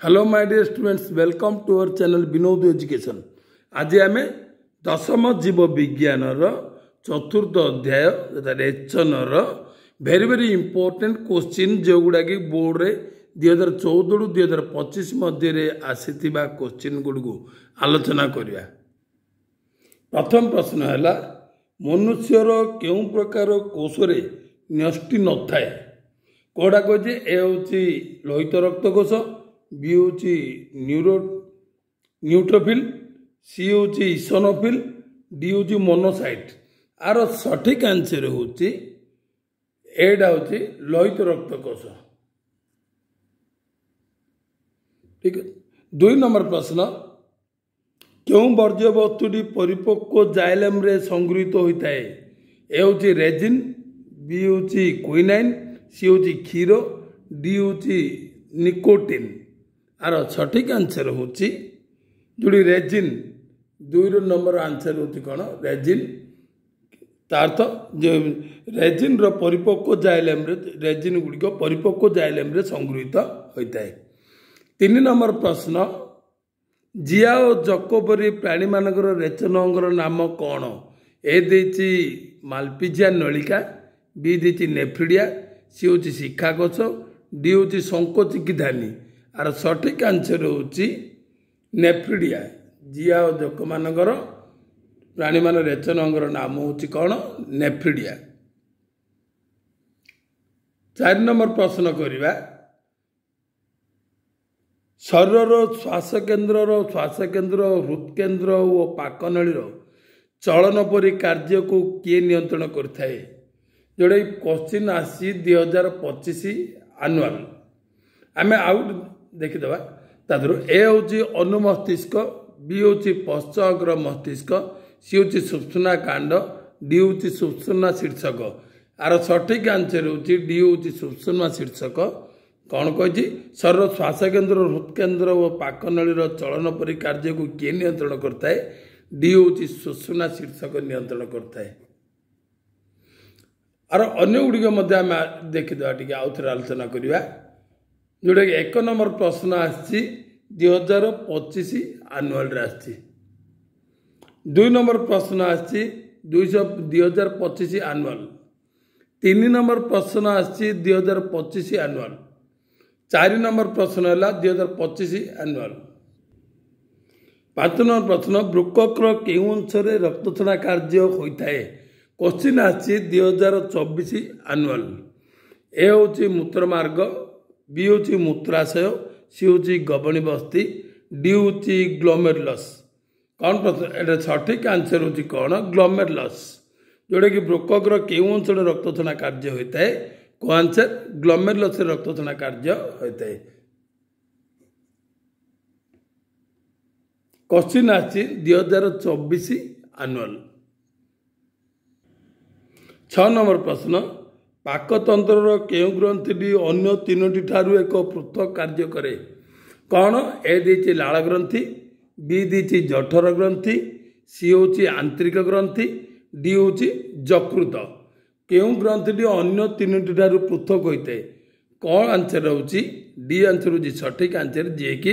Hello my dear students, welcome to our channel Vinod education. आज आम दशम जीव विज्ञान चतुर्थ अध्याय रेचन वेरी वेरी इंपोर्टेंट क्वेश्चन जो गुड़ा कि बोर्ड रे 2014 रु 2025 मध्य आसी क्वेश्चन गुड़ आलोचना करिया। प्रथम प्रश्न है मनुष्यर क्यों प्रकार कोषरे न्यष्टि न थाए। कौटा कहे ए हूँ लोहित रक्त कोष, बी हूँ न्यूट्रोफिल, सी हूँ इसोनोफिल, डी हूँ मोनोसाइट। आर सठिक आंसर हूँ एटा हूँ लोहित रक्त कोष। ठीक है। 2 नंबर प्रश्न, क्यों वर्ज्य वस्तुटी परिपक्व जाइलम रे संगृहीत होता है। ए हूँ रेजिन, बी हूँ क्विनाइन, सी हूँ क्षीर, डी हूँ निकोटिन। आर सठिक आंसर हूँ जोड़ी रेजिन। 2 नंबर आंसर हूँ कौन रेजिन। तार्थ जो रेजिन परिपक्व जाइलम रे रेजिन गुड़िक परिपक्व जाइलम रे संगृहीत होता है। 3 नंबर प्रश्न, जिया और जक परी प्राणी मानकर रेचन अंगर नाम कौन। ए देछि मालपिजिया नलिका, बी देछि नेफ्रिडिया, सी हूँ शिखा कोष, डी हूँ संकोचिकी धानी। आर सठिक आंसर हूँ नेफ्रिडिया। जिया और जक मानकर प्राणी मान रेचन अंगर नाम हूँ कौन नेफ्रिडिया। 4 नंबर प्रश्न करिबा, शरीर श्वासकेन्द्र हृदकेन्द्र और पाकनली चलन परी कार्य को किए नियंत्रण करथाए। जोड़ा क्वेश्चन आसी 2025 आनुआल। आम आउट देखीदे ए हूँ अनुमस्तिष्क, बी हूँ पश्च अग्र मस्तिष्क, सी हूँ सुप्सुना कांड, डी हूँ सुप्सुना शीर्षक। आर सठिक आंसर हूँ डी हूँ सुप्सुना शीर्षक। कौन कही शरीर श्वासकेन्द्र हृदकेन्द्र और पाकनली चलन परी कार्य को किए नियंत्रण करता है। डी हूँ सुप्सुना शीर्षक नियंत्रण करता है। आर अन्य गुड़िक देखीदे आउ थे आलोचना करवा। जोटा 1 नंबर प्रश्न आसी 2025 आनुआल आसी। 2 नंबर प्रश्न आसी 2025 आनुआल। 3 नंबर प्रश्न आसी 2025 आनुआल। 4 नंबर प्रश्न है 2025 आनुआल। 5 नंबर प्रश्न, वृक्कर केउं अंश रक्त छड़ा कार्य होता है। क्वेश्चन आसी 2024 आनुआल। ए हूँ मूत्रमार्ग, बी हूँ मूत्राशय, सी हूँ गबणी बस्ती, डी हूँ ग्लोमेरुलस। कौन प्रश्न एटा सठिक आंसर हूँ कौन ग्लोमेरुलस। जोटा कि वृक्कर केउं अंश रक्त छड़ा कार्य होता है। को आंसर ग्लोमेरुलस रक्त छड़ा कार्य होता है। क्वेश्चन आसी 2024 आनुआल। 6 नंबर प्रश्न, पाकतंत्र केउं ग्रंथि अन्य 3टी ठारू एक पृथक कार्य करे। कौन ए देछि लाल ग्रंथि, बी देछि जठर ग्रंथि, सी हूँ आंतरिक ग्रंथि, डी हूँ यकृत। केउं ग्रंथि अन्य 3टी ठारू पृथक होता है। कौन आंसर हूँ डी आंसर हूँ सठिक आंसर जे कि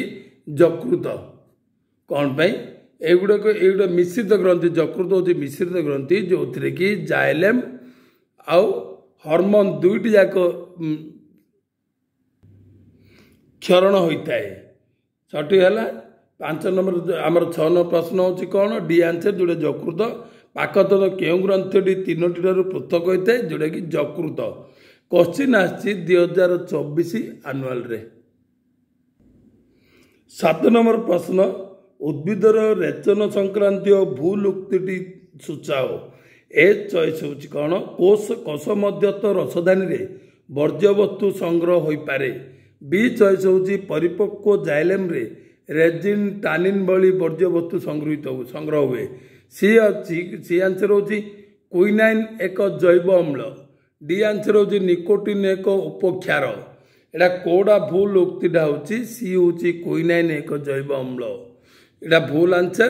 यकृत। कौन पाई एगुड़ा मिश्रित ग्रंथि। यकृत हूँ मिश्रित ग्रंथि जो थे कि जाइलेम आउ हॉर्मोन 2टी जाक क्षरण होता है। सठिक है। 5 नंबर आमर 6 नंबर प्रश्न हूँ कौन डी आंसर जोड़ा यकृत। पाकतंत्र केउं ग्रंथि 3टी ठारू पृथक होता है जोड़ा कि यकृत। क्वेश्चन आसी 2024 आनुआल रे। 7 नंबर प्रश्न, उद्भिदर रेचन संक्रांतीय भूल उक्ति सूचाओ। ए चॉइस हूँ कौन कोष मध्यस्थ रसधानी रे वर्ज्यवस्तु संग्रह हो पारे। बी चॉइस हूँ परिपक्व जाइलेम रे रेजिन टानिन भली वर्ज्यवस्तु संग्रह हुए। सी आंसर हूँ क्विनाइन एक जैव अम्ल। डी आंसर हूँ निकोटिन एक उपक्षार। एटा कोड़ा भूल उक्तिटा हूँ सी हूँ क्विनाइन एक जैव अम्ल। एटा भूल आंसर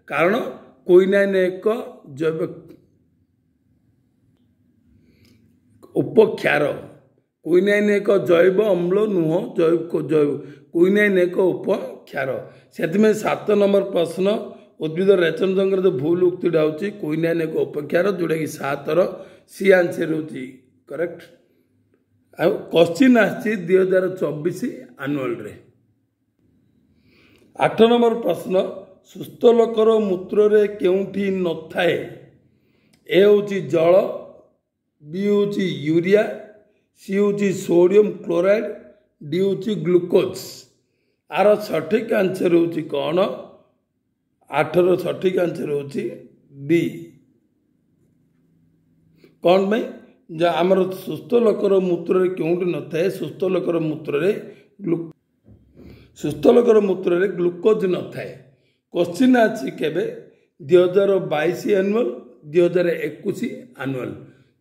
कारण क्विनाइन एक जैव उपक्षार। क्विनाइन एक जैव अम्ल नुह। क्विनाइन एक उपक्षार से 7 नंबर प्रश्न उद्भिद रेचन जंगर जो भूल उक्तिटा हूँ क्विनाइन एक उपक्षार जोटा कि 7 सी आंसर हूँ करेक्ट। आ क्वेश्चन आसी 2024 आनुअल रे 8 नंबर प्रश्न सुस्थ लोकर मूत्र रे केउठी न थाए ए हूँ जल बी हूँ यूरिया सी हूँ सोडियम क्लोराइड डी हूँ ग्लूकोज आर सठिक आंसर हूँ कौन 8 सठिक आंसर हूँ डी कौन में आमर सुस्थ लोकर मूत्र रे केउठी न थाए सुस्थ लोकर मूत्र रे ग्लूकोज न थाए। क्वेश्चन आछि केबे 2022 आनुअल 2021 आनुअल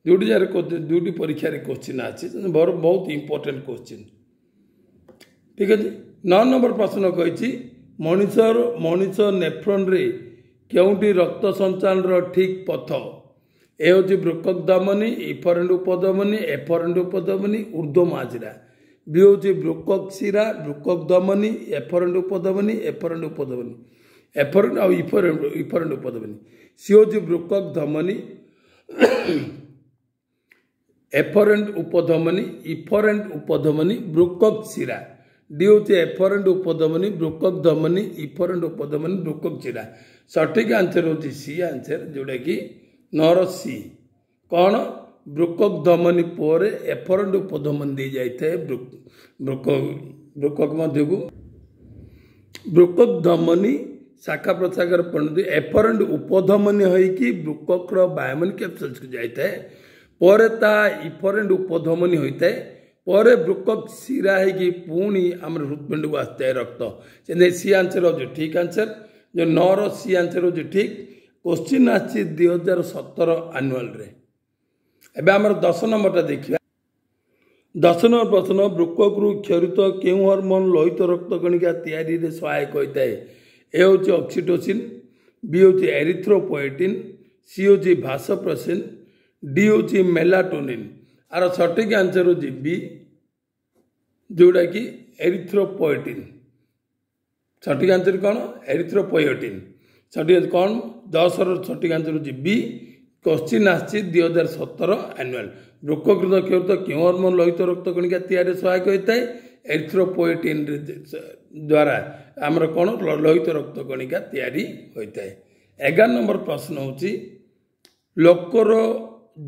दुटी परीक्षा रे क्वेश्चन आछि बहुत इंपोर्टेंट क्वेश्चन ठीक है। 9 नंबर प्रश्न कहिछि मनीष नेफ्रॉन रे केउठी रक्त संचालन रो ठीक पथ ए हूँ बृकक धमनी इफरेंट उपधमनी एफरेंट उपधमनी ऊर्ध्व माजरा बी हूँ बृकक शिरा बृकक धमनी एफरेंट उपधमनी एफरेंट उपधमनी एफरेंट और इफरेंट उपधमनी सी हूँ बृकक धमनी एफरेंट उपधमनी इफरेंट उपधमनी बृकक शिरा डी हूँ एफरेंट उपधमनी बृकक धमनी इफरेंट उपधमनी बृकक शिरा सठिक आंसर हूँ सी आंसर जोटा कि 9 सी कौन बृकक धमनी पर एफरेंट उपधमनी दी जाए बृकक मध्य को बृकक धमनी शाखा प्रशाखा परिणति एफरेंट उपधमनी होइकी बृकक बायोमनी कैप्सूल्स को जाए पर ता इफरेंट उपधमनी होता है पर बृकक शिरा है पुणी आम हृदपिंड को आसता है रक्त से सी आंसर हो ठीक आंसर जो 9 सी आंसर हो ठीक। क्वेश्चन आछि 2017 आनुअल रे एबे हमर 10 नंबरटा देखिया 10 नंबर प्रश्न बृकक रु क्षरित केउ हार्मोन लोहित रक्त कणिका तैयारी रे सहायक होता है ए होची ऑक्सीटोसिन बी होची एरिथ्रोपोएटिन सी होची भासोप्रेसिन डी होची मेलाटोनिन आर सठिक आंसर होची बी जोड़ा कि एरिथ्रोपोएटिन सठिक आंसर कौन एरिथ्रोपोएटिन सठिक कौन 10 सठिक आंसर होची बी। क्वेश्चन आछि 2017 आनुअल बृकक क्षरित केउ हार्मोन लोहित रक्त कणिका तैयारी सहायक होता है एरिथ्रोपोएटिन द्वारा आमर कौन लोहित रक्त कणिका तैयारी होता है। 11 नंबर प्रश्न होची लोकर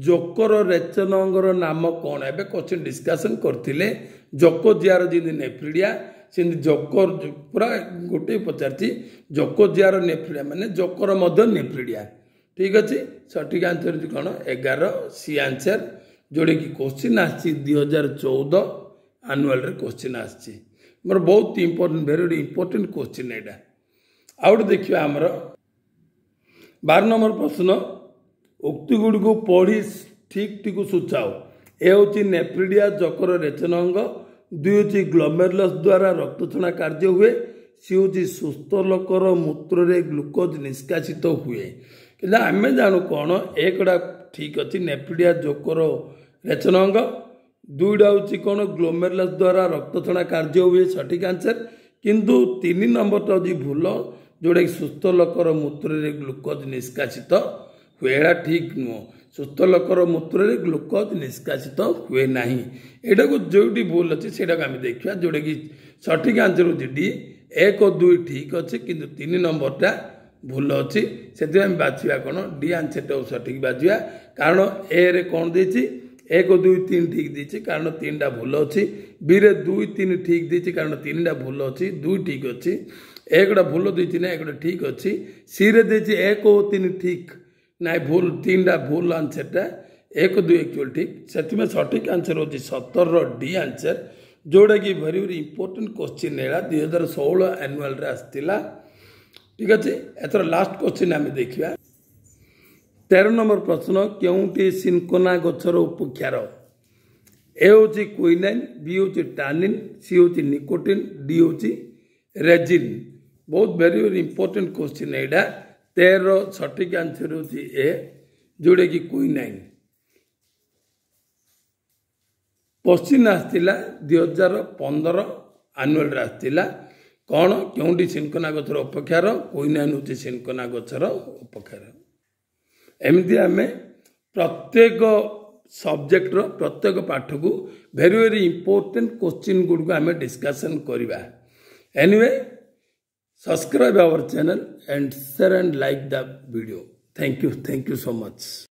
जोकर रेचन अंगर नाम कौन एबे क्वेश्चन डिस्कशन करथिले जोकोजियार जिंदी नेफ्रिडिया सेंदी जोकर पूरा गोटे पचारती जोकोजियार नेफ्रिडिया माने जोकर मध्य नेफ्रिडिया ठीक अच्छे सठिक आंसर कौन 11 सी आंसर जोड़े कि क्वेश्चन आछि 2014 आनुअल रे क्वेश्चन आछि मोर बहुत इंपोर्टेंट वेरी इंपोर्टेंट क्वेश्चन एटा आउट देखियो हमर 12 नंबर प्रश्न उक्ति गुडी को पढ़ी ठीक ठीक सूचाओ ए होची नेफ्रिडिया जोकर रेचन अंग दुई होची ग्लोमेरुलस द्वारा रक्त छणा कार्य हुए सी होची सुस्थ लोकर मूत्र रे ग्लूकोज निष्कासित हुए कि आम जानू कौन एकटा ठीक अच्छी नेफ्रिडिया जोकर रेचन अंग दुईटा हूँ कौन ग्लोमेरुलस द्वारा रक्त छणा कार्य हुए सठिक आंसर किंतु 3 नंबरटा हूँ भूल जोटा कि सुस्थ लोकर मूत्र रे ग्लूकोज निष्कासित हुए एटा ठीक नुह सुस्थ लोकर मूत्र रे ग्लूकोज निष्कासित हुए ना यहाँ को जोटी भूल अच्छे से देखा जोटा कि सठिक आंसर हूँ डी 1 और 2 ठीक अच्छे किंतु 3 नंबरटा भूल अच्छी से बाछा कौन डी आंसर सठिक बाछा कारण ए रे कौन देती 1 2 3 ठीक देती कारण 3टा भूल अच्छी बी रे 2 3 ठीक देती कारण 3टा भूल अच्छी 2 ठीक अच्छी एकटा भूल देती ना एकटा ठीक अच्छी सी रे देती 1 और 3 ठीक ना भूल 3टा भूल आंसरटा 1 2 एक्चुअल ठीक से सठिक आंसर हूँ 17 डी आंसर जोड़ा कि वेरी वेरी इंपोर्टेंट क्वेश्चन है 2016 आनुअल रे आसला ठीक अच्छे। एथर लास्ट क्वेश्चन आम देखा 13 नंबर प्रश्न केउटी सिनकोना गछर उपक्षार ए हूँ क्विनाइन बी हूँ टानिन सी हूँ निकोटिन डी हूँ रेजिन बहुत वेरी वेरी इंपोर्टेंट क्वेश्चन है 13 सठिक आंसर हूँ ए जोड़े कि क्विनाइन क्वेश्चन आसला 2015 आनुअल आसला कौन क्योंटी सिनकोना गचर उपक्षार क्वीनाइन हूँ सिनकोना गचर उपक्षार एमती आम प्रत्येक सब्जेक्ट प्रत्येक पाठ को वेरी वेरी इंपोर्टेंट क्वेश्चन गुड़ आम डिस्कसन करवा anyway subscribe our channel and share and like the video. Thank you so much.